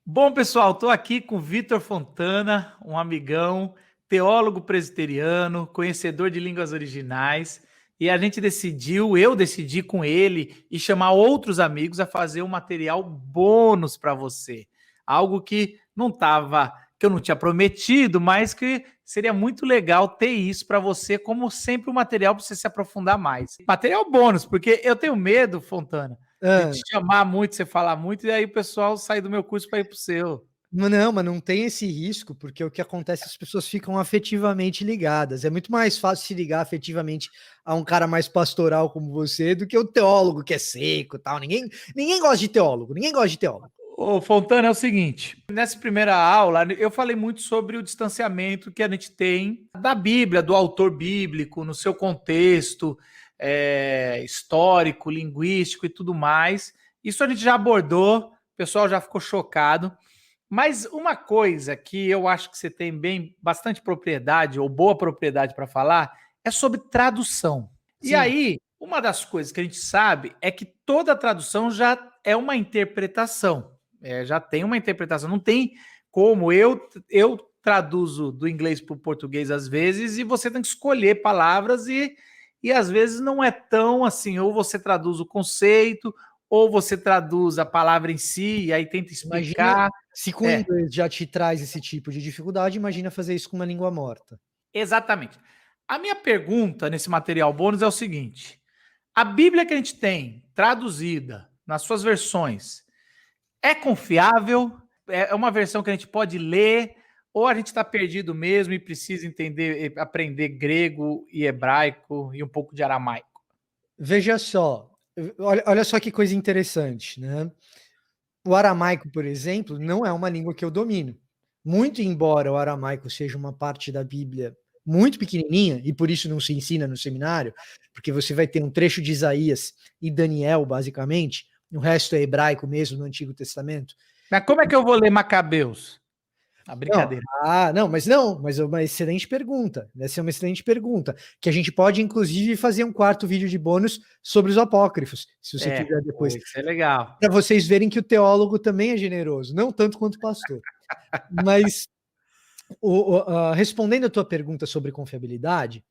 Bom, pessoal, estou aqui com o Vitor Fontana, um amigão, teólogo presbiteriano, conhecedor de línguas originais, e a gente decidiu, eu decidi com ele e chamar outros amigos a fazer um material bônus para você. Algo que eu não tinha prometido, mas que seria muito legal ter isso para você, como sempre, um material para você se aprofundar mais. Material bônus, porque eu tenho medo, Fontana, de Hã. te chamar muito, você falar muito, e aí o pessoal sair do meu curso para ir para o seu. Não, mas não tem esse risco, porque o que acontece, as pessoas ficam afetivamente ligadas. É muito mais fácil se ligar afetivamente a um cara mais pastoral como você, do que o teólogo que é seco, e tal. Ninguém gosta de teólogo, ninguém gosta de teólogo. Ô, Fontana, é o seguinte, nessa primeira aula eu falei muito sobre o distanciamento que a gente tem da Bíblia, do autor bíblico, no seu contexto histórico, linguístico e tudo mais. Isso a gente já abordou, o pessoal já ficou chocado. Mas uma coisa que eu acho que você tem bastante propriedade, ou boa propriedade para falar, é sobre tradução. E Sim, aí, uma das coisas que a gente sabe é que toda tradução já é uma interpretação. Já tem uma interpretação. Não tem como eu traduzo do inglês para o português às vezes, e você tem que escolher palavras, e às vezes não é tão assim, ou você traduz o conceito, ou você traduz a palavra em si, e aí tenta imagina explicar. se com o É, inglês já te traz esse tipo de dificuldade, imagina fazer isso com uma língua morta. exatamente. A minha pergunta nesse material bônus é o seguinte: a Bíblia que a gente tem traduzida nas suas versões é confiável? É uma versão que a gente pode ler? Ou a gente está perdido mesmo e precisa entender, aprender grego e hebraico e um pouco de aramaico? Veja só, olha só que coisa interessante, né. O aramaico, por exemplo, não é uma língua que eu domino. Muito embora o aramaico seja uma parte da Bíblia muito pequenininha, e por isso não se ensina no seminário, porque você vai ter um trecho de Isaías e Daniel, basicamente, o resto é hebraico mesmo no Antigo Testamento. Mas como é que eu vou ler Macabeus? A Não, brincadeira. mas é uma excelente pergunta, essa é uma excelente pergunta, que a gente pode inclusive fazer um quarto vídeo de bônus sobre os apócrifos, se você quiser depois, Isso é legal. para vocês verem que o teólogo também é generoso, não tanto quanto o pastor. Mas respondendo a tua pergunta sobre confiabilidade,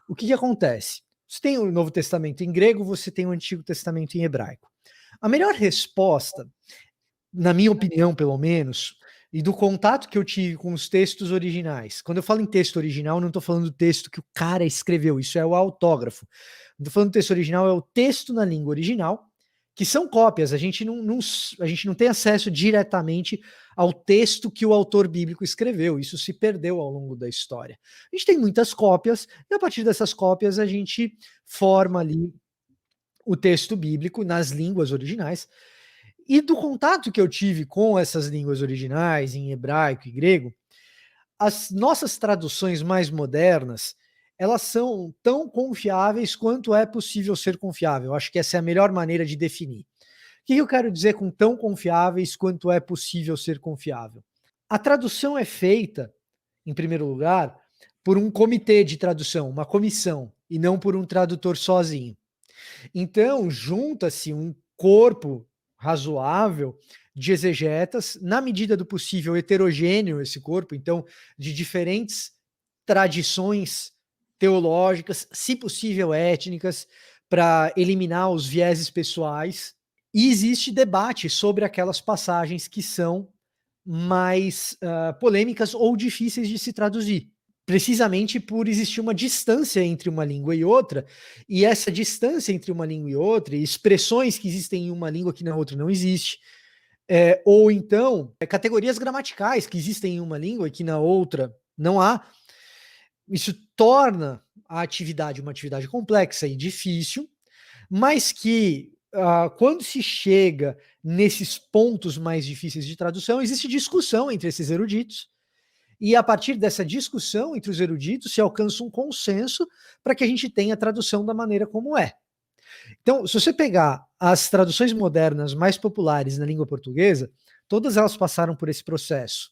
o que que acontece? Você tem o Novo Testamento em grego, você tem o Antigo Testamento em hebraico. A melhor resposta, na minha opinião pelo menos, e do contato que eu tive com os textos originais, quando eu falo em texto original, não estou falando do texto que o cara escreveu, isso é o autógrafo. Estou falando do texto original, é o texto na língua original, que são cópias, a gente não tem acesso diretamente ao texto que o autor bíblico escreveu, isso se perdeu ao longo da história. A gente tem muitas cópias, e a partir dessas cópias a gente forma ali o texto bíblico nas línguas originais, e do contato que eu tive com essas línguas originais, em hebraico e grego, as nossas traduções mais modernas, elas são tão confiáveis quanto é possível ser confiável. Eu acho que essa é a melhor maneira de definir. O que eu quero dizer com tão confiáveis quanto é possível ser confiável? A tradução é feita, em primeiro lugar, por um comitê de tradução, uma comissão, e não por um tradutor sozinho. Então, junta-se um corpo razoável de exegetas, na medida do possível heterogêneo esse corpo, então, de diferentes tradições teológicas, se possível étnicas, para eliminar os vieses pessoais. E existe debate sobre aquelas passagens que são mais polêmicas ou difíceis de se traduzir, precisamente por existir uma distância entre uma língua e outra, e essa distância entre uma língua e outra, e expressões que existem em uma língua que na outra não existe, ou então categorias gramaticais que existem em uma língua e que na outra não há, isso torna a atividade uma atividade complexa e difícil, mas que quando se chega nesses pontos mais difíceis de tradução, existe discussão entre esses eruditos, e a partir dessa discussão entre os eruditos se alcança um consenso para que a gente tenha a tradução da maneira como é. Então, se você pegar as traduções modernas mais populares na língua portuguesa, todas elas passaram por esse processo.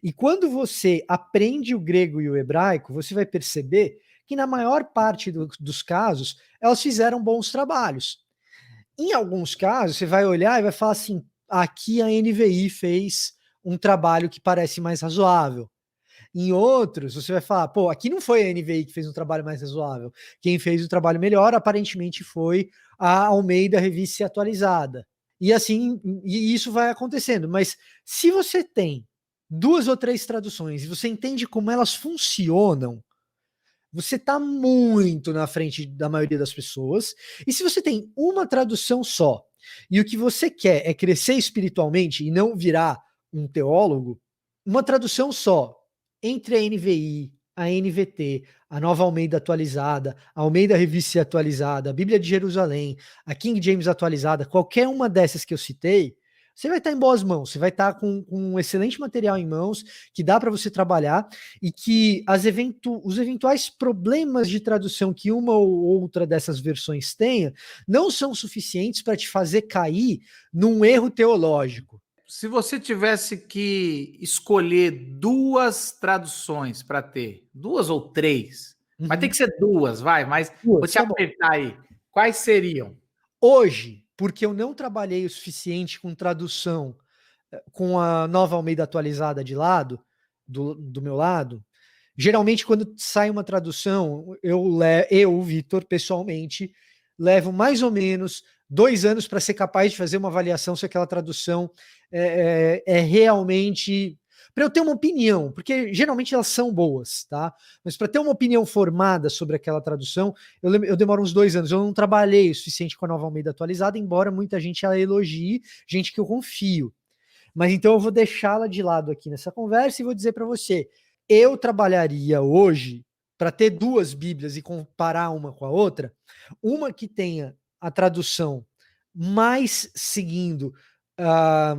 E quando você aprende o grego e o hebraico, você vai perceber que na maior parte dos casos, elas fizeram bons trabalhos. Em alguns casos, você vai olhar e vai falar assim: aqui a NVI fez um trabalho que parece mais razoável. Em outros, você vai falar, pô, aqui não foi a NVI que fez um trabalho mais razoável. Quem fez o trabalho melhor, aparentemente, foi a Almeida Revista Atualizada. E assim, e isso vai acontecendo. Mas se você tem 2 ou 3 traduções e você entende como elas funcionam, você está muito na frente da maioria das pessoas. E se você tem uma tradução só, e o que você quer é crescer espiritualmente e não virar um teólogo, uma tradução só, entre a NVI, a NVT, a Nova Almeida atualizada, a Almeida Revista atualizada, a Bíblia de Jerusalém, a King James atualizada, qualquer uma dessas que eu citei, você vai estar em boas mãos, você vai estar com um excelente material em mãos, que dá para você trabalhar, e que os eventuais problemas de tradução que uma ou outra dessas versões tenha, não são suficientes para te fazer cair num erro teológico. Se você tivesse que escolher 2 traduções para ter, 2 ou 3, mas tem que ser 2, vai, mas vou te Tá bom. apertar aí. Quais seriam? Hoje, porque eu não trabalhei o suficiente com tradução, com a Nova Almeida atualizada de lado, do meu lado, geralmente quando sai uma tradução, eu Vitor, pessoalmente, levo mais ou menos 2 anos para ser capaz de fazer uma avaliação se aquela tradução é realmente, para eu ter uma opinião, porque geralmente elas são boas, tá? Mas para ter uma opinião formada sobre aquela tradução, eu demoro uns 2 anos. Eu não trabalhei o suficiente com a Nova Almeida atualizada, embora muita gente a elogie, gente que eu confio. Mas então eu vou deixá-la de lado aqui nessa conversa e vou dizer para você, eu trabalharia hoje para ter 2 Bíblias e comparar uma com a outra, uma que tenha a tradução mais seguindo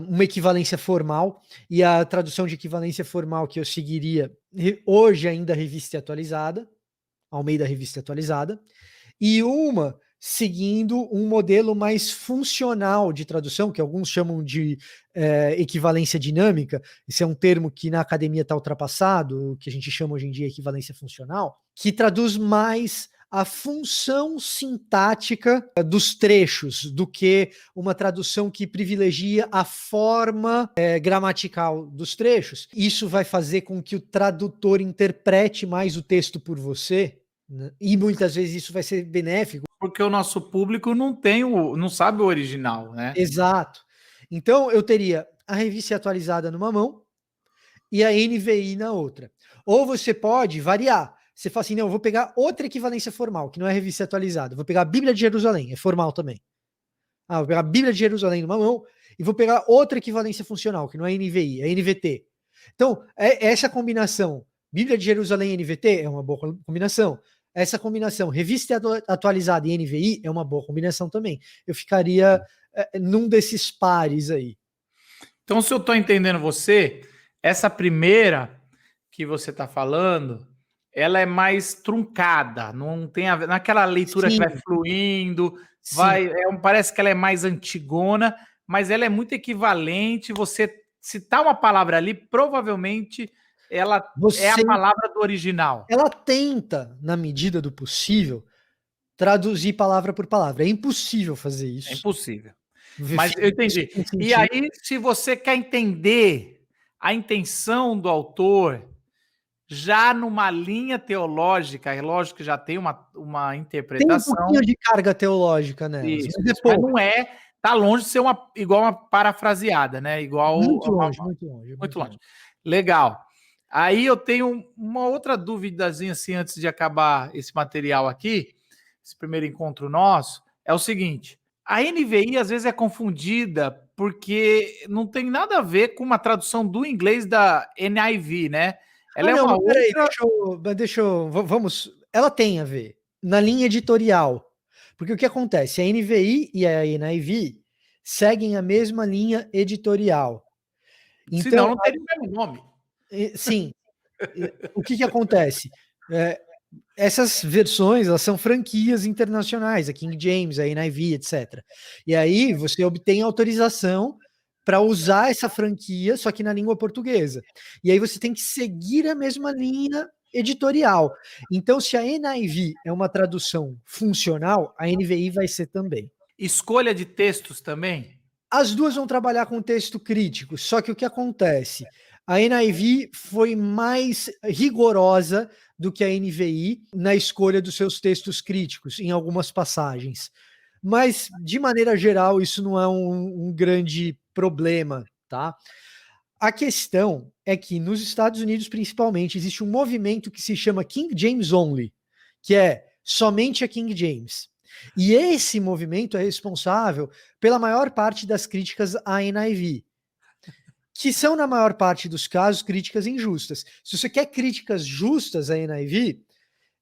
uma equivalência formal, e a tradução de equivalência formal que eu seguiria hoje ainda Revista Atualizada, Almeida Revista Atualizada, e uma seguindo um modelo mais funcional de tradução, que alguns chamam de equivalência dinâmica. Esse é um termo que na academia está ultrapassado, o que a gente chama hoje em dia de equivalência funcional, que traduz mais a função sintática dos trechos do que uma tradução que privilegia a forma gramatical dos trechos. Isso vai fazer com que o tradutor interprete mais o texto por você, né? E muitas vezes isso vai ser benéfico. Porque o nosso público não sabe o original, né? Exato. Então eu teria a revista atualizada numa mão e a NVI na outra. Ou você pode variar. Você fala assim, não, eu vou pegar outra equivalência formal, que não é revista atualizada. Vou pegar a Bíblia de Jerusalém, é formal também. Vou pegar a Bíblia de Jerusalém numa mão e vou pegar outra equivalência funcional, que não é NVI, é NVT. Então, essa combinação, Bíblia de Jerusalém e NVT, é uma boa combinação. Essa combinação, revista atualizada e NVI, é uma boa combinação também. Eu ficaria num desses pares aí. Então, se eu estou entendendo você, essa primeira que você está falando, ela é mais truncada, não tem a ver, naquela leitura Sim, que vai fluindo, sim. parece que ela é mais antigona, mas ela é muito equivalente. Você citar uma palavra ali, provavelmente ela é a Você, palavra do original. ela tenta, na medida do possível, traduzir palavra por palavra. É impossível fazer É isso. impossível. Mas eu entendi. Sem E sentido. aí, se você quer entender a intenção do autor, já numa linha teológica, é lógico que já tem uma Tem um pouquinho interpretação. de carga teológica nelas, Isso, mas isso. é Mas pouco. não é, tá longe de ser igual uma parafraseada, né? Igual Muito uma, longe, muito longe, muito muito longe. longe. Legal. Aí eu tenho uma outra duvidazinha assim antes de acabar esse material aqui, esse primeiro encontro nosso, é o seguinte: a NVI às vezes é confundida porque não tem nada a ver com uma tradução do inglês da NIV, né? Ela é Não, uma mas peraí, outra. vamos, ela tem a ver, na linha editorial, porque o que acontece, a NVI e a NIV seguem a mesma linha editorial, Senão então, não teria o mesmo nome. sim, o que acontece? É, essas versões, elas são franquias internacionais, a King James, a NIV, etc. E aí você obtém autorização para usar essa franquia, só que na língua portuguesa. E aí você tem que seguir a mesma linha editorial. Então, se a NIV é uma tradução funcional, a NVI vai ser também. Escolha de textos também. As duas vão trabalhar com texto crítico, só que o que acontece? A NIV foi mais rigorosa do que a NVI na escolha dos seus textos críticos, em algumas passagens. Mas, de maneira geral, isso não é um grande problema, tá? A questão é que nos Estados Unidos, principalmente, existe um movimento que se chama King James Only, que é somente a King James. E esse movimento é responsável pela maior parte das críticas à NIV, que são, na maior parte dos casos, críticas injustas. Se você quer críticas justas à NIV,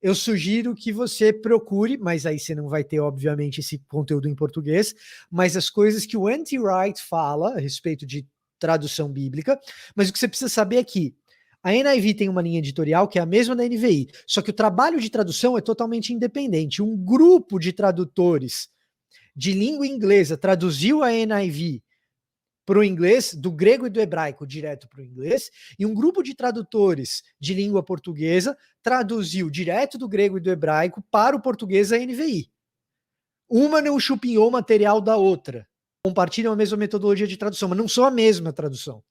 eu sugiro que você procure, mas aí você não vai ter, obviamente, esse conteúdo em português, mas as coisas que o N.T. Wright fala a respeito de tradução bíblica, mas o que você precisa saber é que a NIV tem uma linha editorial que é a mesma da NVI, só que o trabalho de tradução é totalmente independente. Um grupo de tradutores de língua inglesa traduziu a NIV para o inglês, do grego e do hebraico direto para o inglês, e um grupo de tradutores de língua portuguesa traduziu direto do grego e do hebraico para o português a NVI. Uma não chupinhou o material da outra. Compartilham a mesma metodologia de tradução, mas não são a mesma tradução.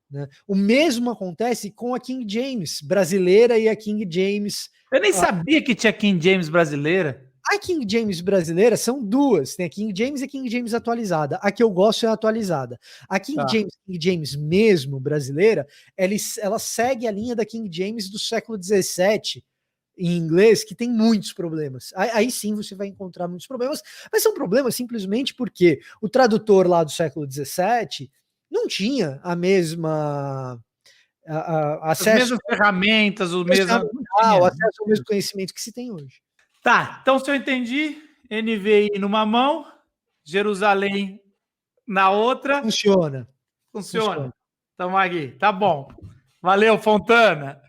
Né? O mesmo acontece com a King James brasileira e a King James... Eu nem sabia que tinha King James brasileira. A King James brasileira são duas, tem a King James e a King James atualizada. A que eu gosto é a atualizada. A King James mesmo brasileira, ela segue a linha da King James do século XVII em inglês, que tem muitos problemas. Aí sim você vai encontrar muitos problemas, mas são problemas simplesmente porque o tradutor lá do século XVII não tinha a mesma... As mesmas ferramentas, o mesmo... acesso ao mesmo conhecimento que se tem hoje. Tá, então se eu entendi, NVI numa mão, Jerusalém na outra. Funciona. Funciona. Então, Magui, tá bom. Valeu, Fontana.